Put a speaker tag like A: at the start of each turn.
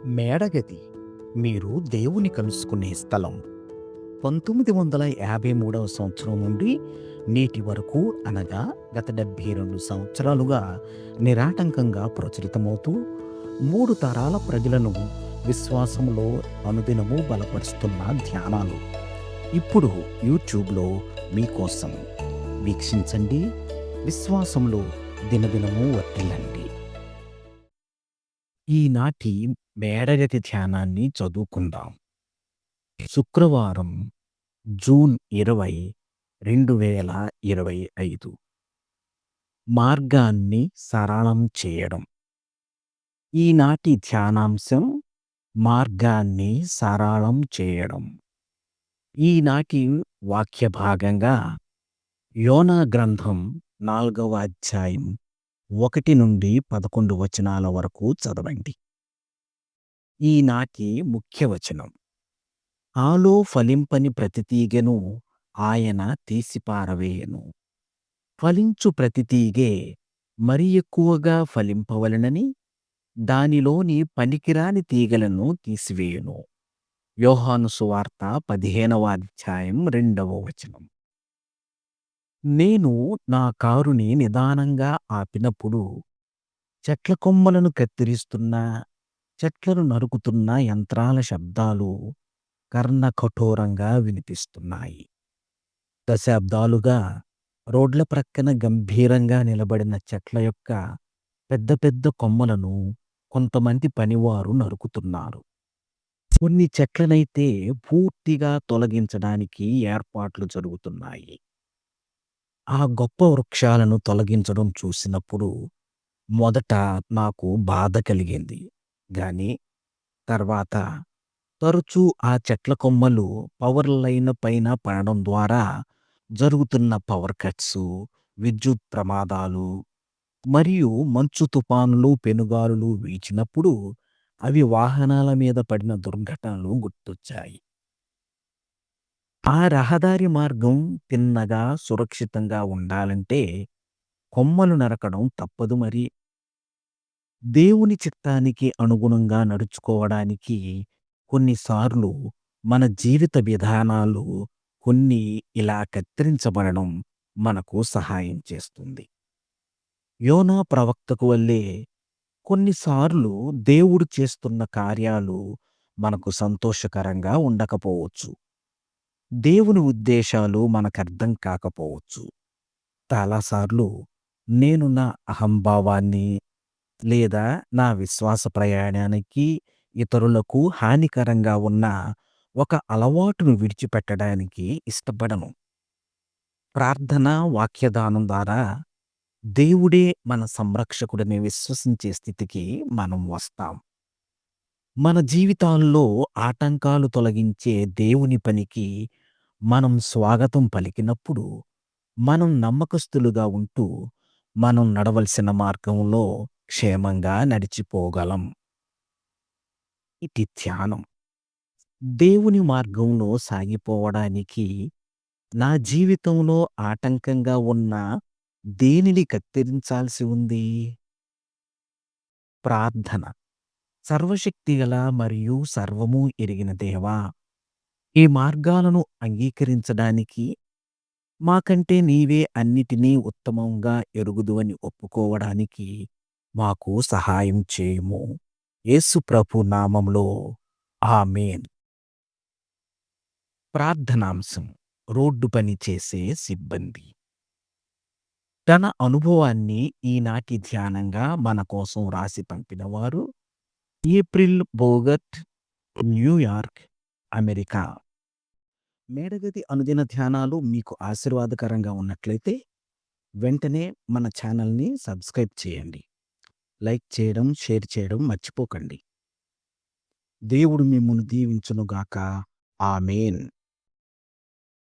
A: మేడగది మీరు దేవుని కలుసుకునే స్థలం. 1953 సంవత్సరం నుండి నేటి వరకు అనగా గత 72 సంవత్సరాలుగా నిరాటంకంగా ప్రచురితమవుతూ 3 తరాల ప్రజలను విశ్వాసంలో అనుదినము బలపరుస్తున్న ధ్యానాలు ఇప్పుడు యూట్యూబ్లో మీకోసం. వీక్షించండి, విశ్వాసంలో దినదినము వర్ధిల్లండి. ఈనాటి మేడగది ధ్యానాన్ని చదువుకుందాం. శుక్రవారం జూన్ 20, 2025. మార్గాన్ని సరళం చేయడం. ఈనాటి ధ్యానాంశం మార్గాన్ని సరళం చేయడం. ఈనాటి వాక్య భాగంగా యోనా గ్రంథం 4వ అధ్యాయం 1 నుండి 11 వచనాల వరకు చదవండి. ఈనాటి ముఖ్య వచనం: ఆలో ఫలింపని ప్రతి తీగెను ఆయన తీసిపారవేయను. ఫలించు ప్రతి తీగె మరి ఎక్కువగా ఫలింపవలెనని దానిలోని పనికిరాని తీగలను తీసివేయును. యోహాను సువార్త 15వ అధ్యాయం 2వ వచనం. నేను నా కారుని నిదానంగా ఆపినప్పుడు చెట్ల కొమ్మలను కత్తిరిస్తున్న, చెట్లను నరుకుతున్న యంత్రాల శబ్దాలు కర్ణ కఠోరంగా వినిపిస్తున్నాయి. దశాబ్దాలుగా రోడ్ల ప్రక్కన గంభీరంగా నిలబడిన చెట్ల యొక్క పెద్ద పెద్ద కొమ్మలను కొంతమంది పనివారు నరుకుతున్నారు. కొన్ని చెట్లనైతే పూర్తిగా తొలగించడానికి ఏర్పాట్లు జరుగుతున్నాయి. ఆ గొప్ప వృక్షాలను తొలగించడం చూసినప్పుడు మొదట నాకు బాధ కలిగింది. గాని తర్వాత తరచూ ఆ చెట్ల కొమ్మలు పవర్ లైన్ పైన పడడం ద్వారా జరుగుతున్న పవర్ కట్సు, విద్యుత్ ప్రమాదాలు మరియు మంచు తుఫానులు, పెనుగాలులు వీచినప్పుడు అవి వాహనాల మీద పడిన దుర్ఘటనలు గుర్తొచ్చాయి. ఆ రహదారి మార్గం తిన్నగా, సురక్షితంగా ఉండాలంటే కొమ్మలు నరకడం తప్పదు మరి. దేవుని చిత్తానికి అనుగుణంగా నడుచుకోవడానికి కొన్నిసార్లు మన జీవిత విధానాలు కొన్ని ఇలా కత్తిరించబడడం మనకు సహాయం చేస్తుంది. యోనా ప్రవక్తకు వల్లే కొన్నిసార్లు దేవుడు చేస్తున్న కార్యాలు మనకు సంతోషకరంగా ఉండకపోవచ్చు. దేవుని ఉద్దేశాలు మనకర్థం కాకపోవచ్చు. చాలాసార్లు నేను నా అహంభావాన్ని లేదా నా విశ్వాస ప్రయాణానికి ఇతరులకు హానికరంగా ఉన్న ఒక అలవాటును విడిచిపెట్టడానికి ఇష్టపడను. ప్రార్థన, వాక్యదానం ద్వారా దేవుడే మన సంరక్షకుడని విశ్వసించే స్థితికి మనం వస్తాం. మన జీవితాల్లో ఆటంకాలు తొలగించే దేవుని పనికి మనం స్వాగతం పలికినప్పుడు మనం నమ్మకస్తులుగా ఉంటూ మనం నడవలసిన మార్గంలో క్షేమంగా నడిచిపోగలం. ఇది ధ్యానం. దేవుని మార్గంలో సాగిపోవడానికి నా జీవితంలో ఆటంకంగా ఉన్న దేనిని కత్తిరించాల్సి ఉంది? ప్రార్థన. సర్వశక్తిగల మరియు సర్వము ఎరిగిన దేవా, ఈ మార్గాలను అంగీకరించడానికి మాకంటే నీవే అన్నిటినీ ఉత్తమంగా ఎరుగుదువని ఒప్పుకోవడానికి మాకు సహాయం చేయము. యేసు ప్రభు నామములో ఆమేన్. ప్రార్థనాంశం: రోడ్డు పని చేసే సిబ్బంది. తన అనుభవాన్ని ఈనాటి ధ్యానంగా మన కోసం రాసి పంపినవారు ఏప్రిల్ బోగట్, న్యూయార్క్, అమెరికా. మేడగది అనుదిన ధ్యానాలు మీకు ఆశీర్వాదకరంగా ఉన్నట్లయితే వెంటనే మన ఛానల్ని సబ్స్క్రైబ్ చేయండి. లైక్ చేయడం, షేర్ చేయడం మర్చిపోకండి. దేవుడు మిమ్మును దీవించునుగాక. ఆమేన్.